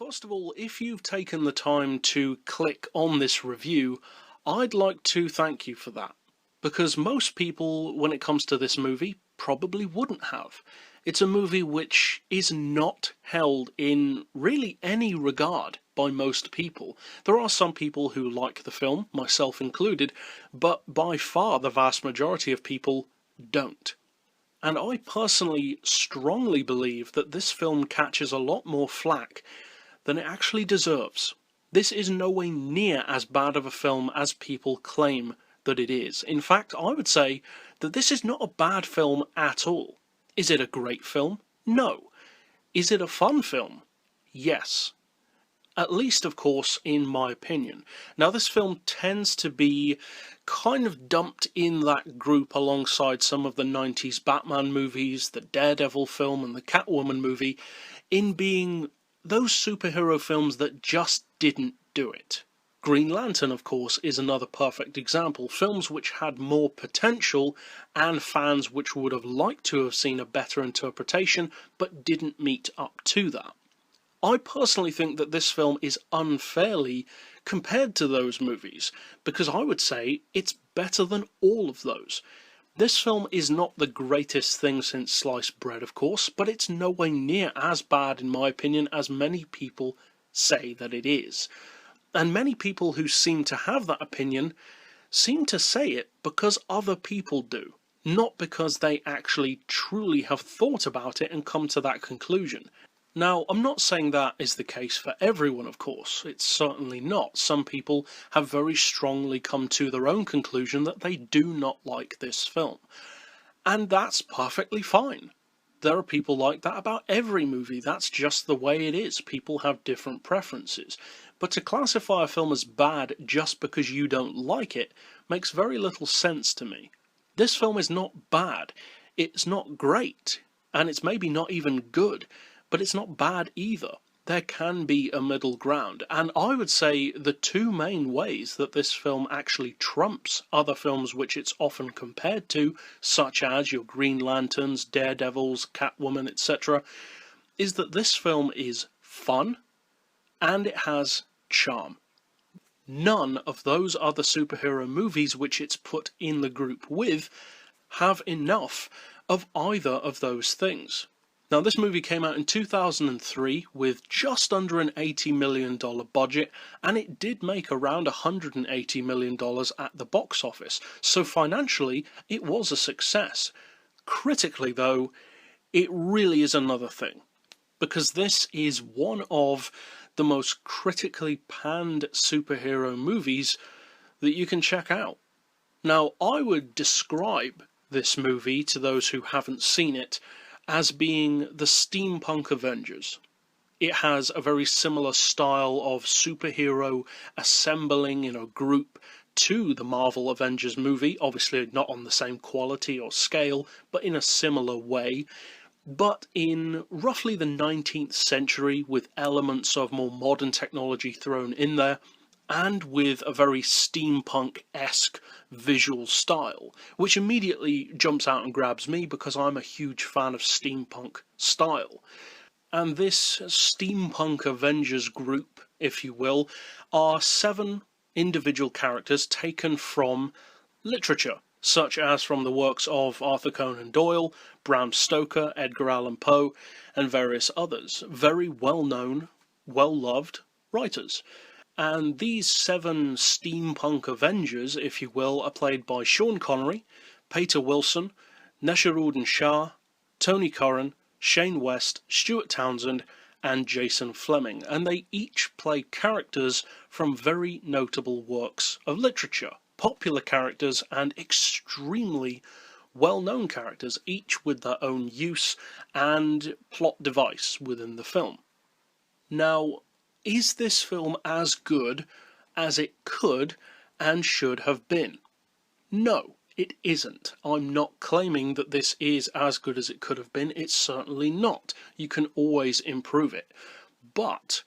First of all, if you've taken the time to click on this review, I'd like to thank you for that. Because most people, when it comes to this movie, probably wouldn't have. It's a movie which is not held in really any regard by most people. There are some people who like the film, myself included, but by far the vast majority of people don't. And I personally strongly believe that this film catches a lot more flack than it actually deserves. This is nowhere near as bad of a film as people claim that it is. In fact, I would say that this is not a bad film at all. Is it a great film? No. Is it a fun film? Yes. At least, of course, in my opinion. Now, this film tends to be kind of dumped in that group alongside some of the 90s Batman movies, the Daredevil film and the Catwoman movie, in being those superhero films that just didn't do it. Green Lantern, of course, is another perfect example. Films which had more potential and fans which would have liked to have seen a better interpretation but didn't meet up to that. I personally think that this film is unfairly compared to those movies, because I would say it's better than all of those. This film is not the greatest thing since sliced bread, of course, but it's nowhere near as bad, in my opinion, as many people say that it is. And many people who seem to have that opinion seem to say it because other people do, not because they actually truly have thought about it and come to that conclusion. Now, I'm not saying that is the case for everyone, of course. It's certainly not. Some people have very strongly come to their own conclusion that they do not like this film. And that's perfectly fine. There are people like that about every movie. That's just the way it is. People have different preferences. But to classify a film as bad just because you don't like it makes very little sense to me. This film is not bad. It's not great. And it's maybe not even good. But it's not bad either. There can be a middle ground, and I would say the two main ways that this film actually trumps other films which it's often compared to, such as your Green Lanterns, Daredevils, Catwoman, etc., is that this film is fun, and it has charm. None of those other superhero movies which it's put in the group with have enough of either of those things. Now, this movie came out in 2003 with just under an $80 million budget, and it did make around $180 million at the box office, so financially it was a success. Critically, though, it really is another thing, because this is one of the most critically panned superhero movies that you can check out. Now, I would describe this movie, to those who haven't seen it, as being the steampunk Avengers. It has a very similar style of superhero assembling in a group to the Marvel Avengers movie, obviously not on the same quality or scale, but in a similar way, but in roughly the 19th century with elements of more modern technology thrown in there, and with a very steampunk-esque visual style, which immediately jumps out and grabs me because I'm a huge fan of steampunk style. And this steampunk Avengers group, if you will, are 7 individual characters taken from literature, such as from the works of Arthur Conan Doyle, Bram Stoker, Edgar Allan Poe, and various others, very well-known, well-loved writers. And these 7 steampunk Avengers, if you will, are played by Sean Connery, Peter Wilson, Nesharuddin Shah, Tony Curran, Shane West, Stuart Townsend, and Jason Fleming, and they each play characters from very notable works of literature, popular characters and extremely well-known characters, each with their own use and plot device within the film. Now, is this film as good as it could and should have been? No, it isn't. I'm not claiming that this is as good as it could have been. It's certainly not. You can always improve it. But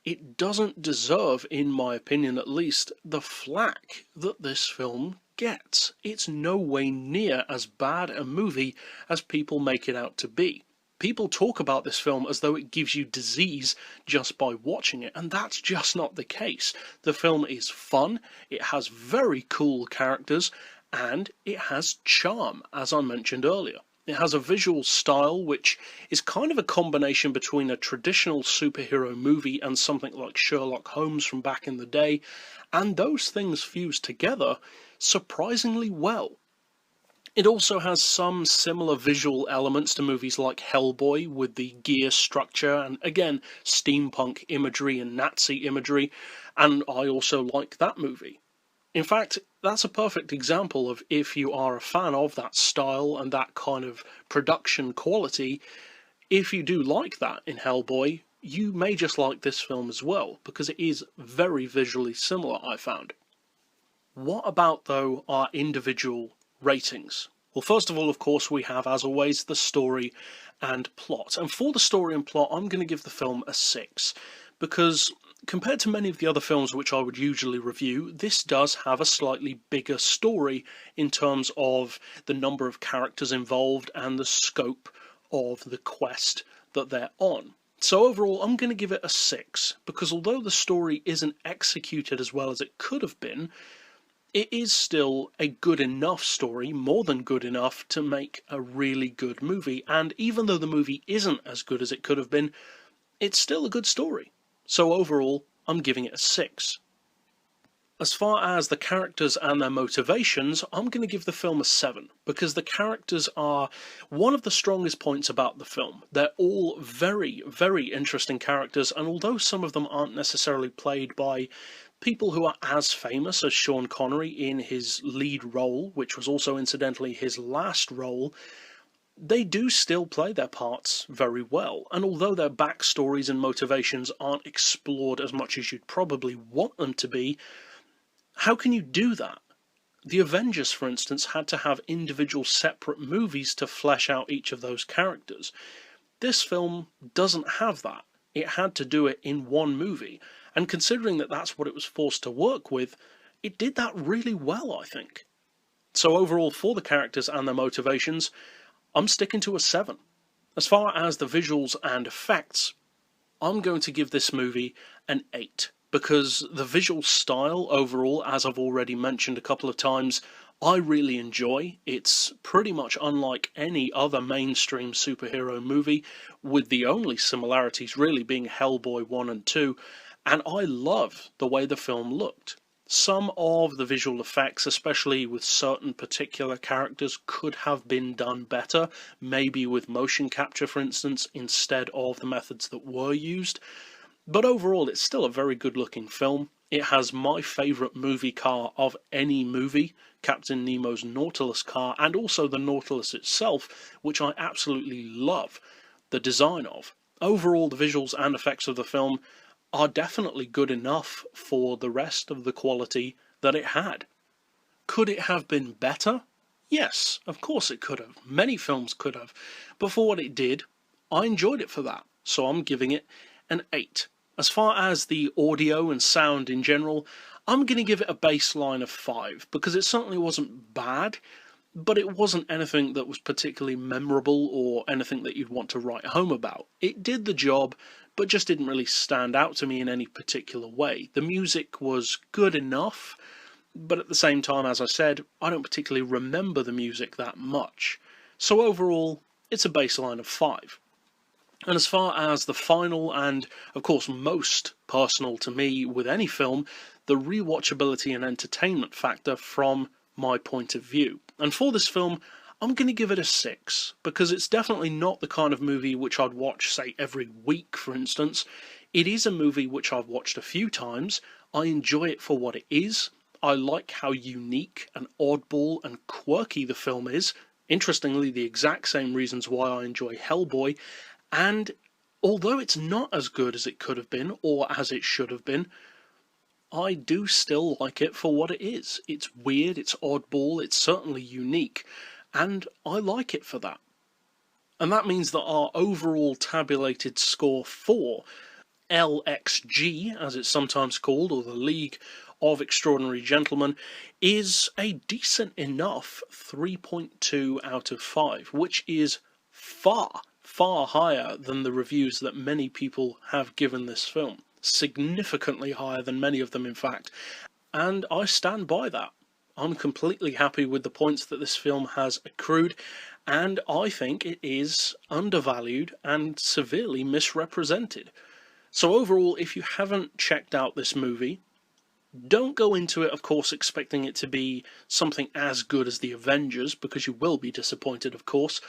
it doesn't deserve, in my opinion at least, the flack that this film gets. It's no way near as bad a movie as people make it out to be. People talk about this film as though it gives you disease just by watching it, and that's just not the case. The film is fun, it has very cool characters, and it has charm, as I mentioned earlier. It has a visual style which is kind of a combination between a traditional superhero movie and something like Sherlock Holmes from back in the day, and those things fuse together surprisingly well. It also has some similar visual elements to movies like Hellboy, with the gear structure and, again, steampunk imagery and Nazi imagery, and I also like that movie. In fact, that's a perfect example of, if you are a fan of that style and that kind of production quality, if you do like that in Hellboy, you may just like this film as well, because it is very visually similar, I found. What about, though, our individual ratings? Well, first of all, of course, we have, as always, the story and plot. And for the story and plot, I'm going to give the film a 6, because compared to many of the other films which I would usually review, this does have a slightly bigger story in terms of the number of characters involved and the scope of the quest that they're on. So overall, I'm going to give it a 6, because although the story isn't executed as well as it could have been, it is still a good enough story, more than good enough, to make a really good movie. And even though the movie isn't as good as it could have been, it's still a good story. So overall, I'm giving it a 6. As far as the characters and their motivations, I'm going to give the film a 7, because the characters are one of the strongest points about the film. They're all very, very interesting characters, and although some of them aren't necessarily played by people who are as famous as Sean Connery in his lead role, which was also incidentally his last role, they do still play their parts very well. And although their backstories and motivations aren't explored as much as you'd probably want them to be, how can you do that? The Avengers, for instance, had to have individual separate movies to flesh out each of those characters. This film doesn't have that. It had to do it in one movie. And considering that that's what it was forced to work with, it did that really well, I think. So overall, for the characters and their motivations, I'm sticking to a 7. As far as the visuals and effects, I'm going to give this movie an 8, because the visual style overall, as I've already mentioned a couple of times, I really enjoy. It's pretty much unlike any other mainstream superhero movie, with the only similarities really being Hellboy 1 and 2, and I love the way the film looked. Some of the visual effects, especially with certain particular characters, could have been done better, maybe with motion capture, for instance, instead of the methods that were used. But overall, it's still a very good-looking film. It has my favourite movie car of any movie, Captain Nemo's Nautilus car, and also the Nautilus itself, which I absolutely love the design of. Overall, the visuals and effects of the film are definitely good enough for the rest of the quality that it had. Could it have been better? Yes, of course it could have. Many films could have. But for what it did, I enjoyed it for that. So I'm giving it an 8. As far as the audio and sound in general, I'm going to give it a baseline of 5, because it certainly wasn't bad, but it wasn't anything that was particularly memorable or anything that you'd want to write home about. It did the job, but just didn't really stand out to me in any particular way. The music was good enough, but at the same time, as I said, I don't particularly remember the music that much. So overall, it's a baseline of 5. And as far as the final and, of course, most personal to me with any film, the rewatchability and entertainment factor from my point of view. And for this film, I'm going to give it a 6, because it's definitely not the kind of movie which I'd watch, say, every week, for instance. It is a movie which I've watched a few times. I enjoy it for what it is. I like how unique and oddball and quirky the film is. Interestingly, the exact same reasons why I enjoy Hellboy. And although it's not as good as it could have been, or as it should have been, I do still like it for what it is. It's weird, it's oddball, it's certainly unique, and I like it for that. And that means that our overall tabulated score for LXG, as it's sometimes called, or the League of Extraordinary Gentlemen, is a decent enough 3.2 out of 5, which is far far higher than the reviews that many people have given this film. Significantly higher than many of them, in fact. And I stand by that. I'm completely happy with the points that this film has accrued, and I think it is undervalued and severely misrepresented. So overall, if you haven't checked out this movie, don't go into it, of course, expecting it to be something as good as The Avengers, because you will be disappointed, of course.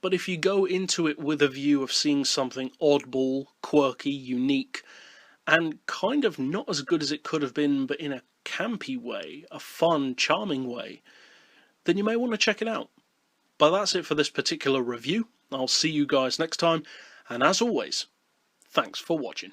But if you go into it with a view of seeing something oddball, quirky, unique, and kind of not as good as it could have been, but in a campy way, a fun, charming way, then you may want to check it out. But that's it for this particular review. I'll see you guys next time, and as always, thanks for watching.